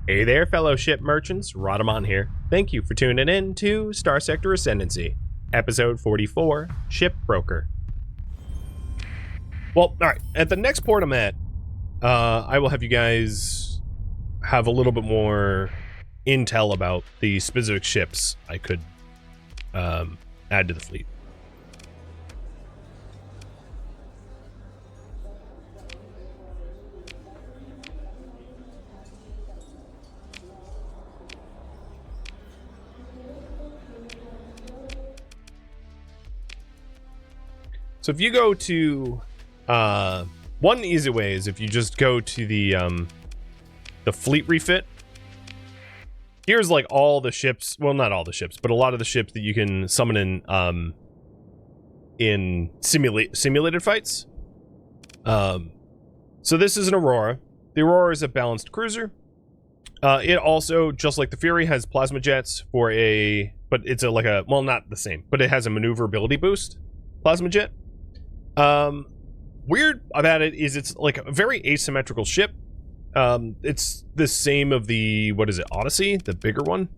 Hey there, fellow ship merchants, Rhadamant here. Thank you for tuning in to Starsector Ascendancy, episode 44, Ship Broker. Well, alright, at the next port I'm at, I will have you guys have a little bit more intel about the specific ships I could add to the fleet. So if you go to, one easy way is if you just go to the fleet refit. Here's like all the ships, well, not all the ships, but a lot of the ships that you can summon in simulated fights. So this is an Aurora. The Aurora is a balanced cruiser. It also, just like the Fury, has plasma jets for a, but it's a, like a, well, not the same, but it has a maneuverability boost plasma jet. Weird about it is it's like a very asymmetrical ship. It's the same of the, what is it, Odyssey, the bigger one.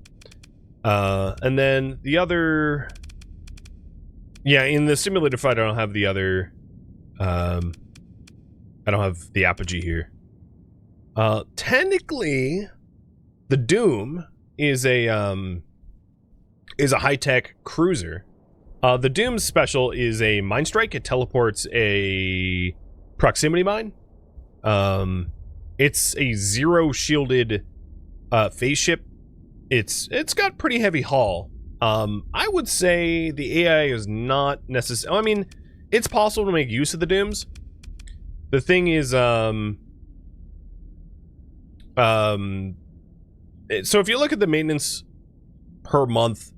And then the other, yeah, in the simulated fight, I don't have the other, I don't have the apogee here. Technically, the Doom is a high-tech cruiser. The Doom's special is a mine strike. It teleports a proximity mine. It's a zero shielded phase ship. It's got pretty heavy hull. I would say the AI is not necessary. I mean, it's possible to make use of the Dooms. The thing is, so if you look at the maintenance per month,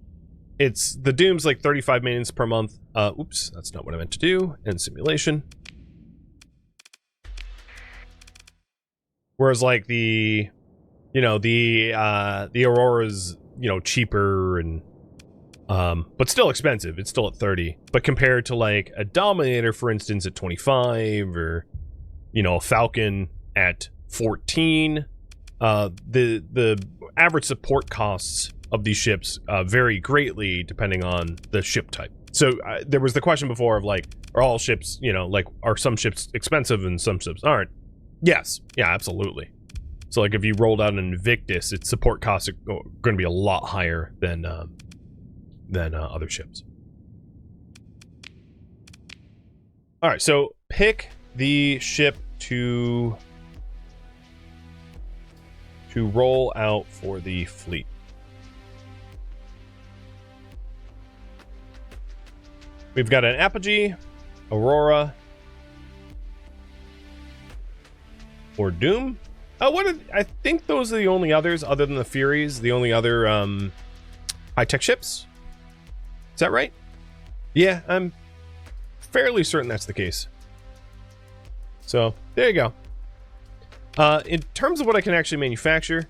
it's the Doom's like 35 maintenance per month. Oops, that's not what I meant to do. End simulation. Whereas like the, you know, the Aurora's, you know, cheaper and, but still expensive. It's still at 30. But compared to like a Dominator, for instance, at 25, or, you know, a Falcon at 14, the average support costs of these ships vary greatly depending on the ship type. So there was the question before of like, are all ships, you know, like, are some ships expensive and some ships aren't? Yes. Yeah, absolutely. So like if you rolled out an Invictus, its support costs are going to be a lot higher than other ships. All right, so pick the ship to roll out for the fleet. We've got an Apogee, Aurora, or Doom. I think those are the only others, other than the Furies, the only other high-tech ships. Is that right? Yeah, I'm fairly certain that's the case. So, there you go. In terms of what I can actually manufacture,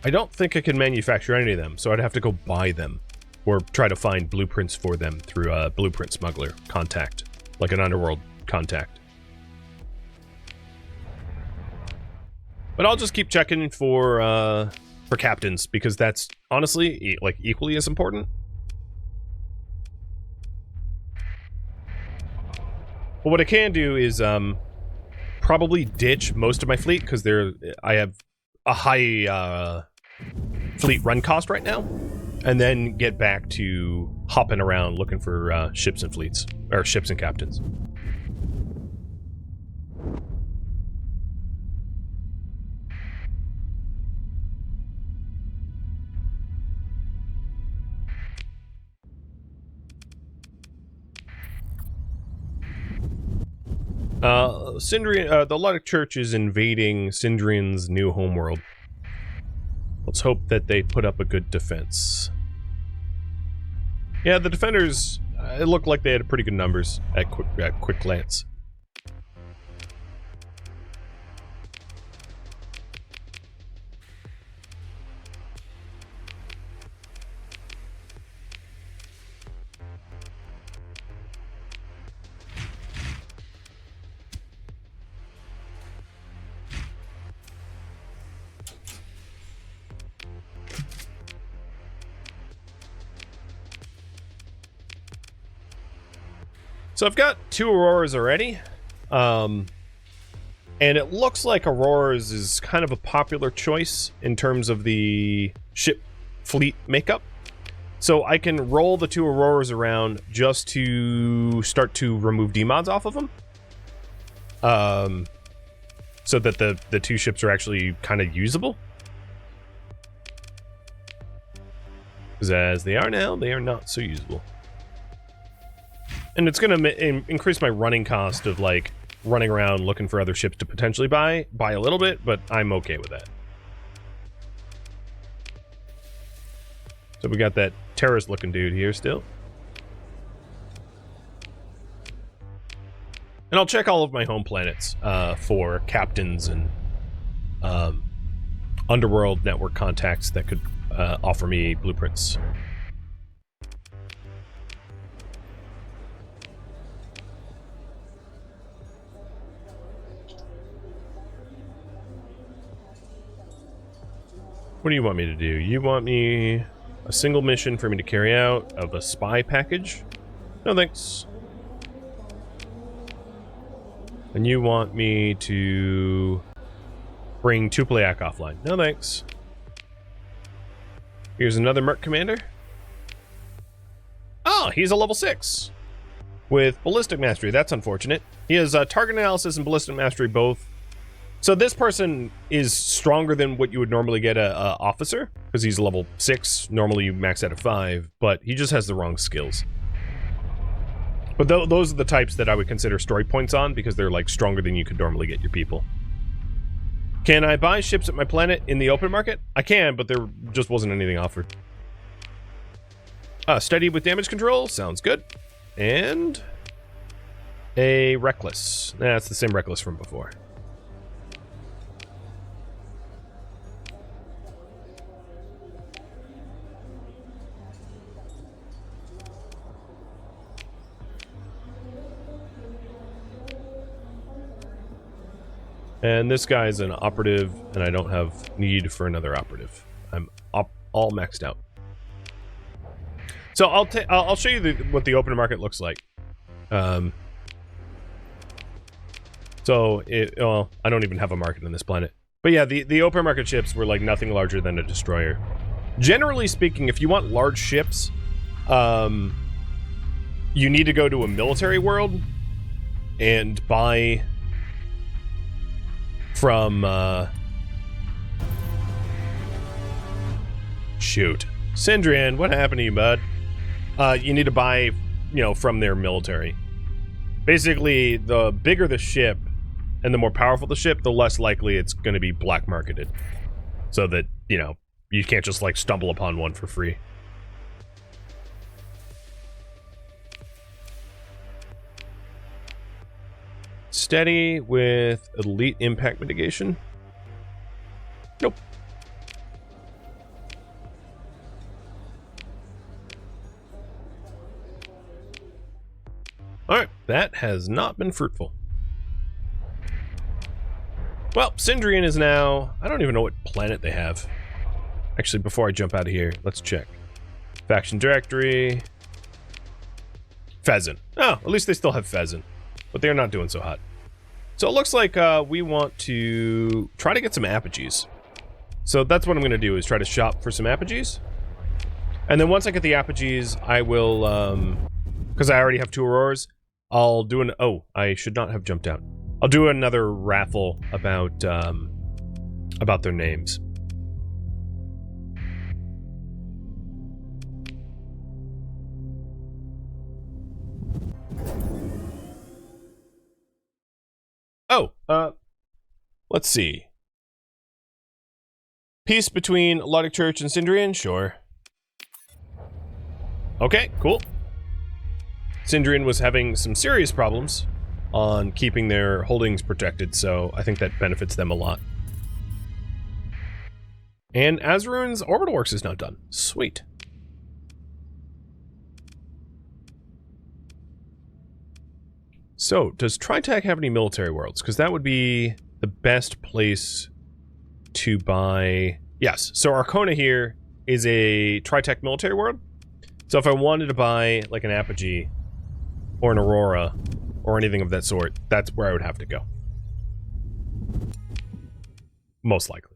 I don't think I can manufacture any of them, so I'd have to go buy them or try to find blueprints for them through a blueprint smuggler contact, like an Underworld contact. But I'll just keep checking for captains, because that's honestly like equally as important. But what I can do is probably ditch most of my fleet, because I have a high fleet run cost right now, and then get back to hopping around looking for ships and fleets, or ships and captains. Sindrian, the Ludic Church is invading Sindrian's new homeworld. Let's hope that they put up a good defense. Yeah, the defenders, it looked like they had pretty good numbers at quick glance. So I've got 2 Auroras already. And it looks like Auroras is kind of a popular choice in terms of the ship fleet makeup. So I can roll the 2 Auroras around just to start to remove demods off of them. So that the 2 ships are actually kind of usable. Because as they are now, they are not so usable. And it's going to increase my running cost of, like, running around looking for other ships to potentially buy a little bit, but I'm okay with that. So we got that terrorist-looking dude here still. And I'll check all of my home planets for captains and Underworld network contacts that could offer me blueprints. What do you want me to do? You want me a single mission for me to carry out of a spy package? No thanks. And you want me to bring Tuplayak offline? No thanks. Here's another Merc Commander. Oh, he's a level 6 with Ballistic Mastery. That's unfortunate. He has Target Analysis and Ballistic Mastery both. So this person is stronger than what you would normally get a officer, because he's level 6. Normally you max out at 5, but he just has the wrong skills. But those are the types that I would consider story points on, because they're like stronger than you could normally get your people. Can I buy ships at my planet in the open market? I can, but there just wasn't anything offered. Steady with damage control, sounds good. And a Reckless. That's the same Reckless from before. And this guy's an operative, and I don't have need for another operative. I'm all maxed out. So I'll show you what the open market looks like. Well, I don't even have a market on this planet. But yeah, the open market ships were like nothing larger than a destroyer. Generally speaking, if you want large ships, you need to go to a military world and buy from shoot, Sindrian, what happened to you, bud? You need to buy, from their military. Basically, the bigger the ship and the more powerful the ship, the less likely it's going to be black marketed. So that, you can't just like stumble upon one for free. Steady with elite impact mitigation. Nope. Alright, that has not been fruitful. Well, Sindrian is now... I don't even know what planet they have. Actually, before I jump out of here, let's check. Faction directory. Pheasant. Oh, at least they still have Pheasant. But they're not doing so hot. So it looks like we want to try to get some apogees. So that's what I'm going to do, is try to shop for some apogees. And then once I get the apogees, I will, because I already have 2 Auroras, I'll do an... Oh, I should not have jumped out. I'll do another raffle about their names. Oh, let's see. Peace between Luddic Church and Sindrian? Sure. Okay, cool. Sindrian was having some serious problems on keeping their holdings protected, so I think that benefits them a lot. And Azarun's orbital works is now done. Sweet. So, does Tritech have any military worlds? Because that would be the best place to buy... Yes, so Arcona here is a Tritech military world. So if I wanted to buy, like, an apogee or an Aurora, or anything of that sort, that's where I would have to go. Most likely.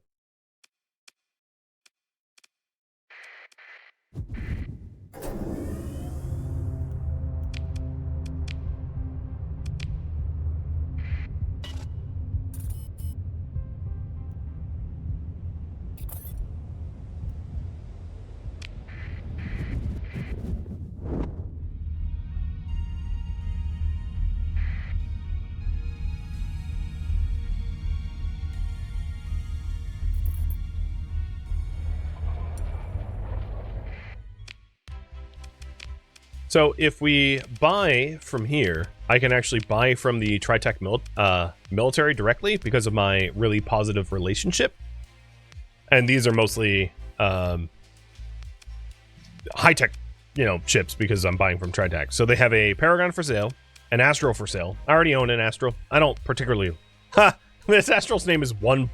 So if we buy from here, I can actually buy from the Tritech military directly because of my really positive relationship. And these are mostly high-tech, ships because I'm buying from Tritech. So they have a Paragon for sale, an Astral for sale. I already own an Astral. I don't particularly... Ha! This Astral's name is One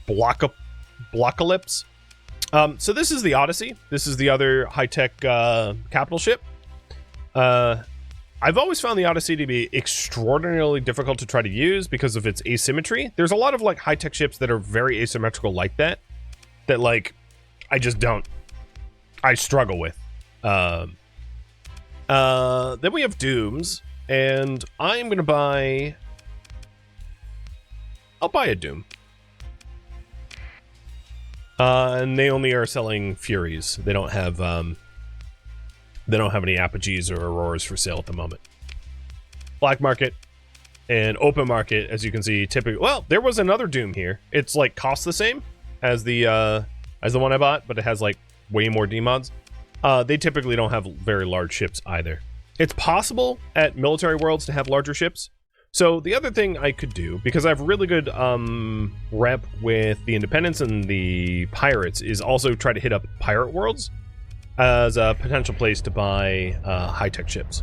Blockalypse. So this is the Odyssey. This is the other high-tech capital ship. I've always found the Odyssey to be extraordinarily difficult to try to use because of its asymmetry. There's a lot of like high-tech ships that are very asymmetrical like that like I just don't. I struggle with. Then we have Dooms, and I'm gonna buy. I'll buy a Doom. And they only are selling Furies. They don't have any Apogees or Auroras for sale at the moment. Black market and open market, as you can see, typically. Well, there was another Doom here. It's like costs the same as the one I bought, but it has like way more demods. They typically don't have very large ships either. It's possible at military worlds to have larger ships. So the other thing I could do, because I have really good rep with the Independents and the Pirates, is also try to hit up pirate worlds as a potential place to buy high-tech ships.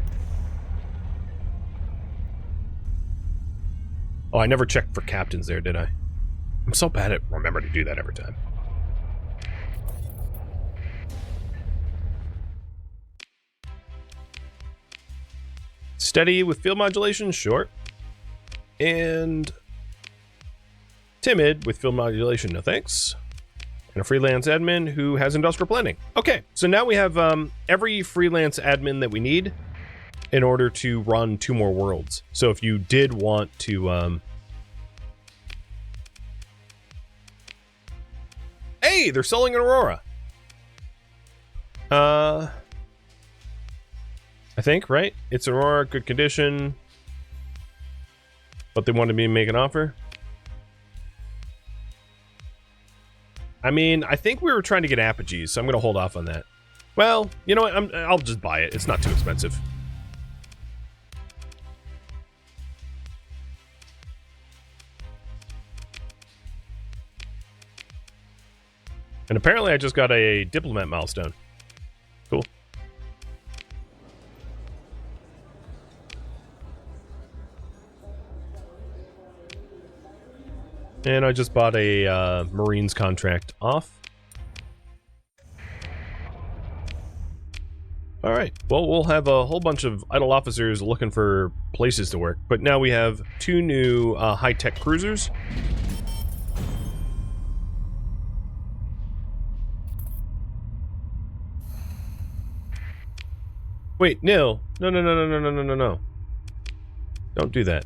Oh, I never checked for captains there, did I? I'm so bad at remembering to do that every time. Steady with field modulation, sure. And timid with field modulation, no thanks. And a freelance admin who has industrial planning. Okay, so now we have every freelance admin that we need in order to run 2 more worlds. So if you did want to... Hey, they're selling an Aurora. I think, right? It's an Aurora, good condition. But they wanted me to make an offer. I mean, I think we were trying to get Apogees, so I'm going to hold off on that. Well, you know what? I'll just buy it. It's not too expensive. And apparently I just got a diplomat milestone. Cool. And I just bought a Marines contract off. Alright, well, we'll have a whole bunch of idle officers looking for places to work. But now we have 2 new high-tech cruisers. Wait, Nil. No. Don't do that.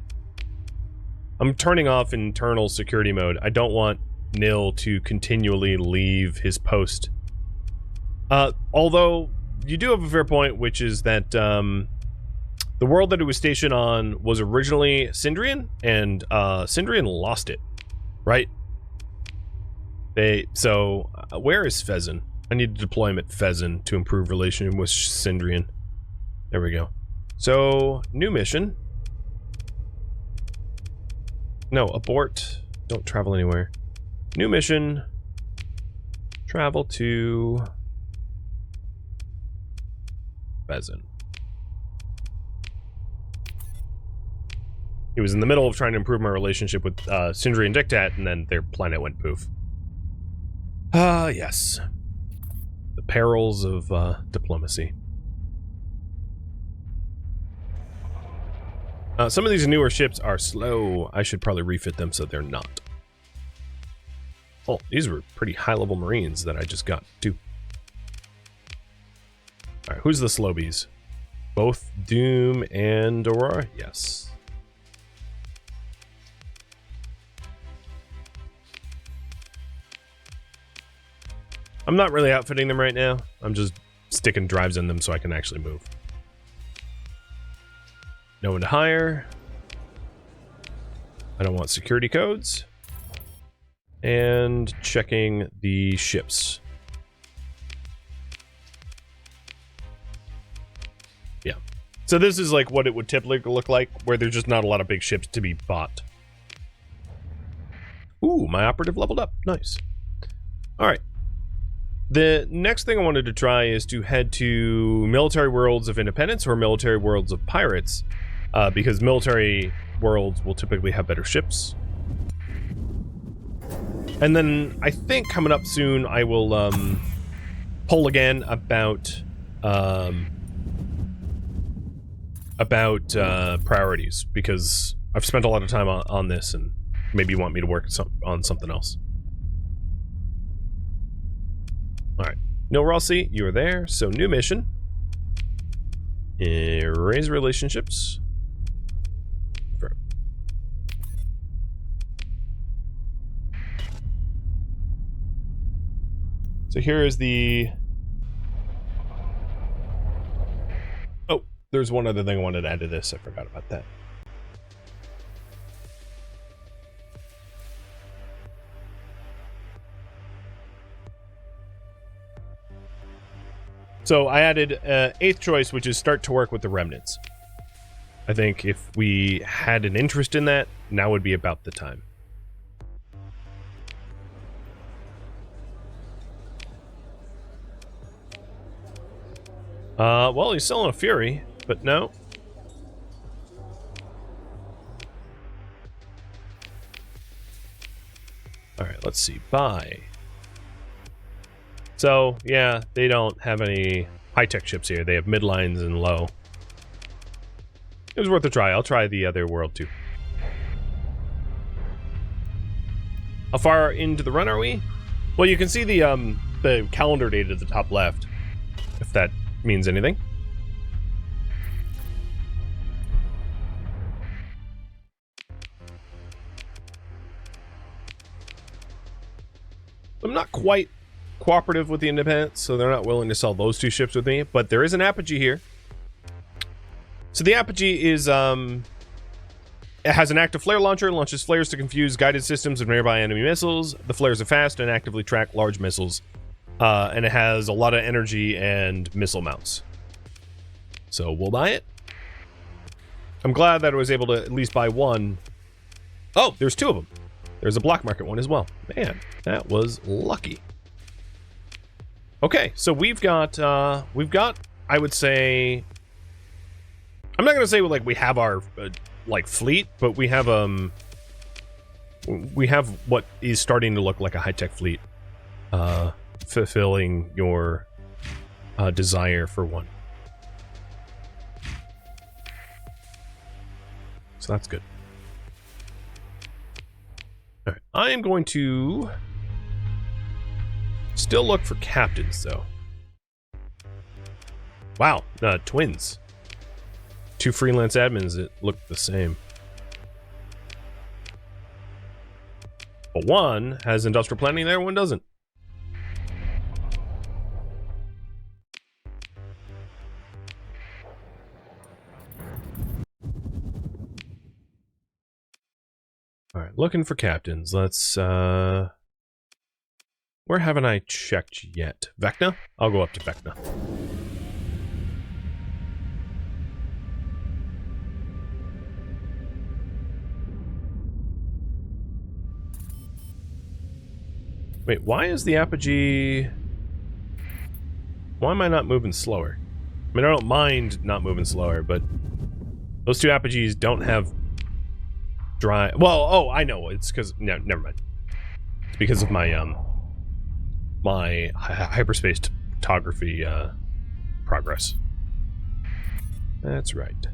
I'm turning off internal security mode. I don't want Nil to continually leave his post. Although, you do have a fair point, which is that the world that it was stationed on was originally Sindrian, and Sindrian lost it, right? So, where is Fezzen? I need to deploy him at Fezzen to improve relation with Sindrian. There we go. So, new mission. No, abort. Don't travel anywhere. New mission. Travel to... Fezzen. He was in the middle of trying to improve my relationship with Sindri and Dictat, and then their planet went poof. Yes. The perils of diplomacy. Some of these newer ships are slow. I should probably refit them so they're not. Oh, these were pretty high-level Marines that I just got, too. Alright, who's the slowbies? Both Doom and Aurora? Yes. I'm not really outfitting them right now. I'm just sticking drives in them so I can actually move. No one to hire. I don't want security codes. And checking the ships. Yeah. So this is like what it would typically look like, where there's just not a lot of big ships to be bought. Ooh, my operative leveled up. Nice. Alright. The next thing I wanted to try is to head to Military Worlds of Independence or Military Worlds of Pirates, because Military Worlds will typically have better ships. And then I think coming up soon I will poll again about priorities, because I've spent a lot of time on this and maybe you want me to work on something else. Alright. No, Rossi, you are there. So, new mission. Erase relationships. So here is the... Oh, there's one other thing I wanted to add to this. I forgot about that. So I added 8th choice, which is start to work with the remnants. I think if we had an interest in that, now would be about the time. Well, he's selling a Fury, but no. Alright, let's see. Buy. So, yeah, they don't have any high-tech ships here. They have midlines and low. It was worth a try. I'll try the other world, too. How far into the run are we? Well, you can see the calendar date at the top left, if that means anything. I'm not quite cooperative with the Independents, so they're not willing to sell those 2 ships with me, but there is an apogee here. So the apogee is, it has an active flare launcher, launches flares to confuse guided systems of nearby enemy missiles. The flares are fast and actively track large missiles. And it has a lot of energy and missile mounts. So we'll buy it. I'm glad that I was able to at least buy one. Oh, there's 2 of them. There's a black market one as well. Man, that was lucky. Okay, so we've got, I would say, I'm not going to say like we have our, like, fleet, but we have what is starting to look like a high-tech fleet, fulfilling your, desire for one. So that's good. All right, I am going to still look for captains, though. Wow, twins. 2 freelance admins that look the same. But one has industrial planning there, one doesn't. Alright, looking for captains. Let's, where haven't I checked yet? Vecna? I'll go up to Vecna. Wait, why is the apogee... Why am I not moving slower? I mean, I don't mind not moving slower, but those 2 apogees don't have dry... Well, oh, I know. It's because... No, never mind. It's because of my, my hyperspace photography, progress. That's right.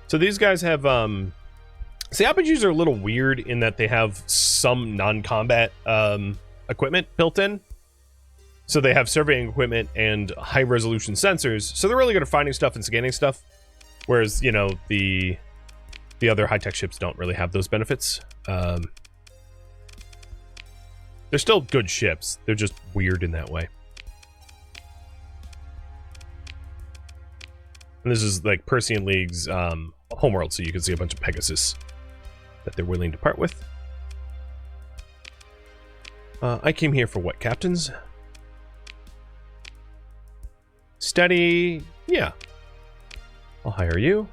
So these guys have, see, RPGs are a little weird in that they have some non-combat equipment built in. So they have surveying equipment and high-resolution sensors, so they're really good at finding stuff and scanning stuff. Whereas, you know, the other high-tech ships don't really have those benefits. They're still good ships. They're just weird in that way. And this is like Persean League's homeworld, so you can see a bunch of Pegasus that they're willing to part with. I came here for what, captains? Steady, yeah. I'll hire you.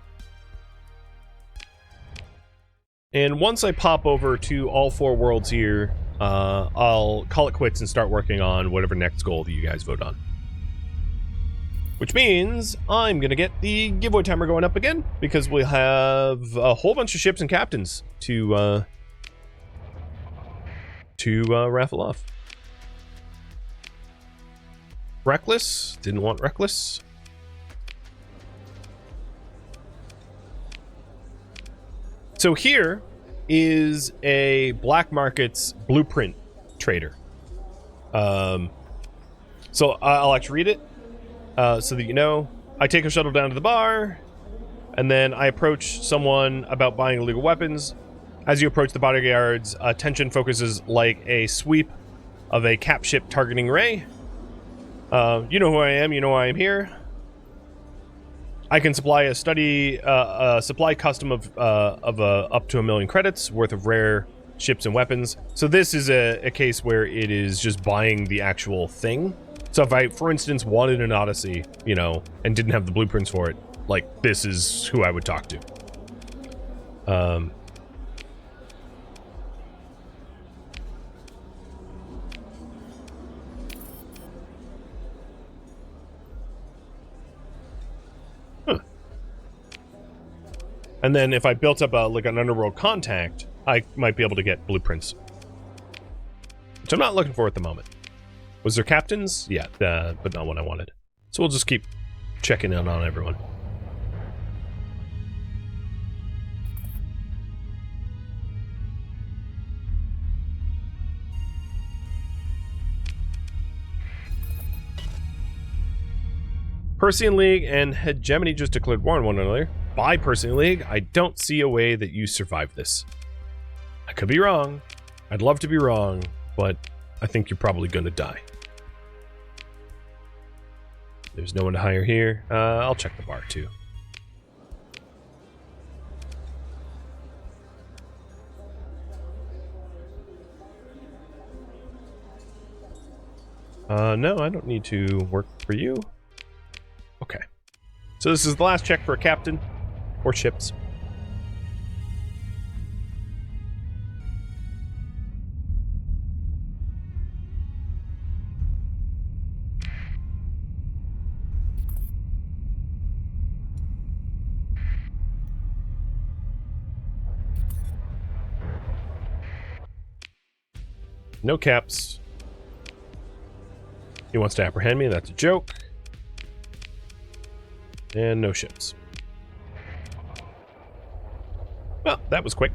And once I pop over to all 4 worlds here, I'll call it quits and start working on whatever next goal that you guys vote on. Which means I'm going to get the giveaway timer going up again, because we'll have a whole bunch of ships and captains to raffle off. Reckless? Didn't want Reckless. So here is a black market's blueprint trader. So I'll actually read it so that you know. I take a shuttle down to the bar, and then I approach someone about buying illegal weapons. As you approach the bodyguards, attention focuses like a sweep of a cap ship targeting ray. You know who I am, you know why I'm here. I can supply a supply custom of up to 1 million credits worth of rare ships and weapons. So this is a case where it is just buying the actual thing. So if I, for instance, wanted an Odyssey, you know, and didn't have the blueprints for it, like, this is who I would talk to. And then if I built up like an Underworld contact, I might be able to get blueprints. Which I'm not looking for at the moment. Was there captains? Yeah, but not what I wanted. So we'll just keep checking in on everyone. Persean League and Hegemony just declared war on one another. By Persean League, I don't see a way that you survive this. I could be wrong. I'd love to be wrong, but I think you're probably gonna die. There's no one to hire here. I'll check the bar too. No, I don't need to work for you. Okay. So this is the last check for a captain. Or ships. No caps. He wants to apprehend me, that's a joke. And no ships. Well, that was quick.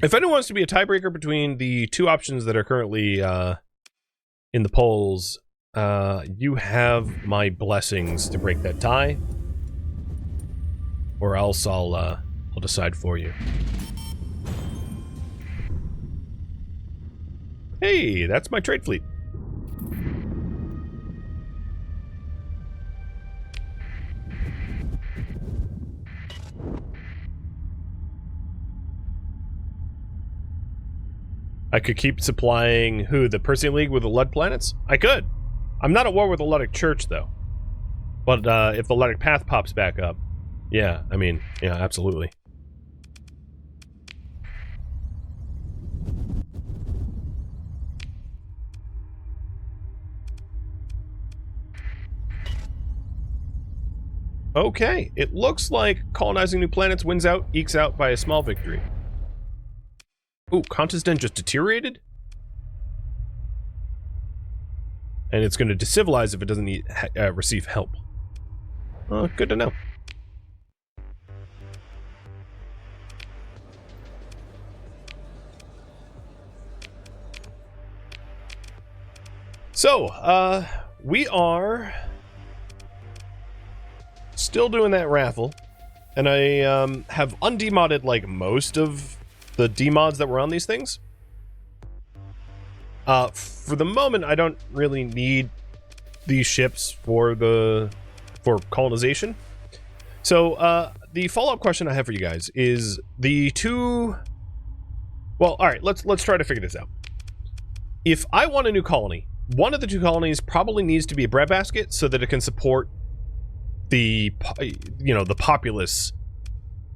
If anyone wants to be a tiebreaker between the 2 options that are currently in the polls, you have my blessings to break that tie. Or else I'll decide for you. Hey, that's my trade fleet. I could keep supplying, who, the Persean League with the Lud planets? I could. I'm not at war with the Ludic Church, though. But if the Ludic Path pops back up, yeah, I mean, yeah, absolutely. Okay, it looks like colonizing new planets wins out, ekes out by a small victory. Ooh, Conta's Den just deteriorated? And it's going to decivilize if it doesn't receive help. Good to know. So, we are still doing that raffle, and I have undemodded like most of the demods that were on these things. For the moment, I don't really need these ships for colonization. So, the follow-up question I have for you guys is the two... Well, all right, let's try to figure this out. If I want a new colony, one of the two colonies probably needs to be a breadbasket so that it can support the populace.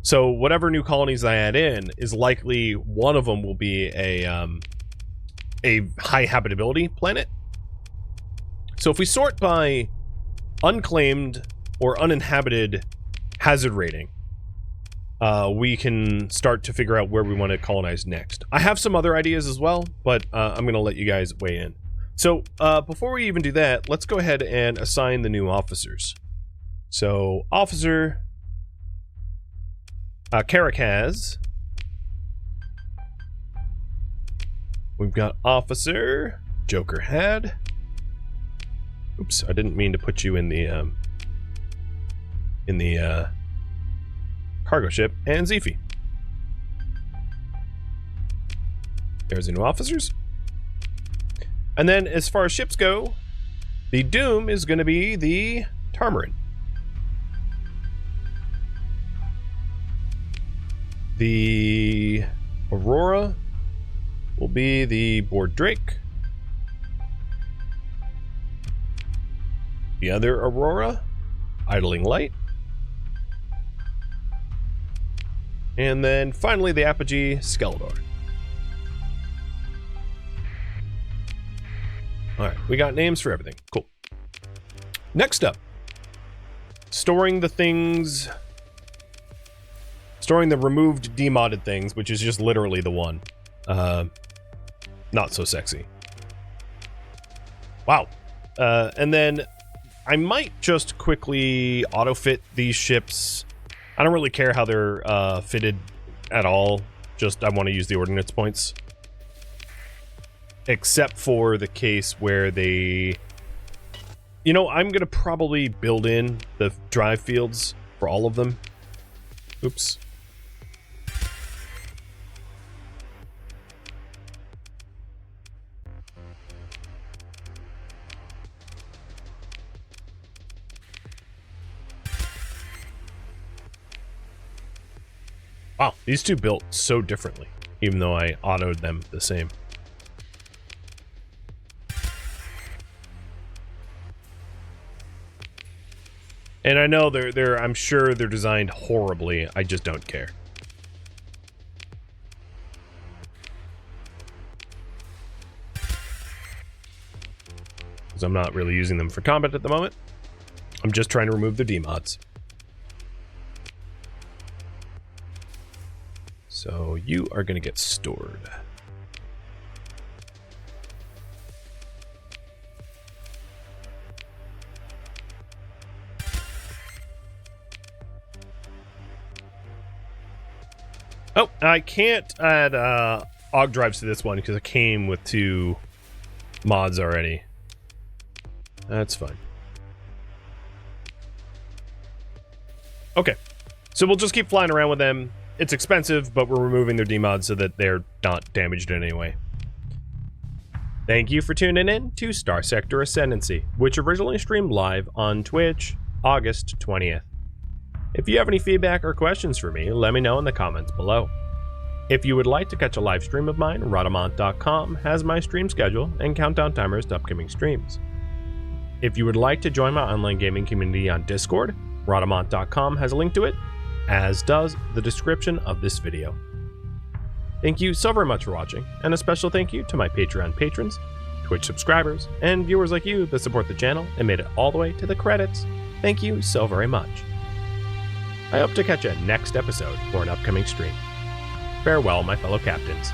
So whatever new colonies I add in is likely one of them will be a high habitability planet. So if we sort by unclaimed or uninhabited hazard rating, we can start to figure out where we want to colonize next. I have some other ideas as well, but I'm going to let you guys weigh in. So before we even do that, let's go ahead and assign the new officers. So officer Karakaz. We've got officer Joker Had. Oops, I didn't mean to put you in the cargo ship, and Zifi. There's the new officers. And then as far as ships go, the Doom is going to be the Tarmarin. The Aurora will be the Board Drake. The other Aurora, Idling Light. And then finally the Apogee Skeletor. Alright, we got names for everything. Cool. Next up, storing the things... Storing the removed demodded things, which is just literally the one. Not so sexy. Wow. And then I might just quickly auto-fit these ships. I don't really care how they're fitted at all. Just I want to use the ordnance points. Except for the case where they... You know, I'm going to probably build in the drive fields for all of them. Oops. Wow, these two built so differently, even though I autoed them the same. And I know I'm sure they're designed horribly. I just don't care. Because I'm not really using them for combat at the moment. I'm just trying to remove the demods. So you are going to get stored. Oh, I can't add AUG drives to this one because it came with 2 mods already. That's fine. Okay, so we'll just keep flying around with them. It's expensive, but we're removing their demods so that they're not damaged in any way. Thank you for tuning in to Starsector Ascendancy, which originally streamed live on Twitch, August 20th. If you have any feedback or questions for me, let me know in the comments below. If you would like to catch a live stream of mine, Rhadamant.com has my stream schedule and countdown timers to upcoming streams. If you would like to join my online gaming community on Discord, Rhadamant.com has a link to it, as does the description of this video. Thank you so very much for watching, and a special thank you to my Patreon patrons, Twitch subscribers, and viewers like you that support the channel and made it all the way to the credits. Thank you so very much. I hope to catch you next episode or an upcoming stream. Farewell, my fellow captains.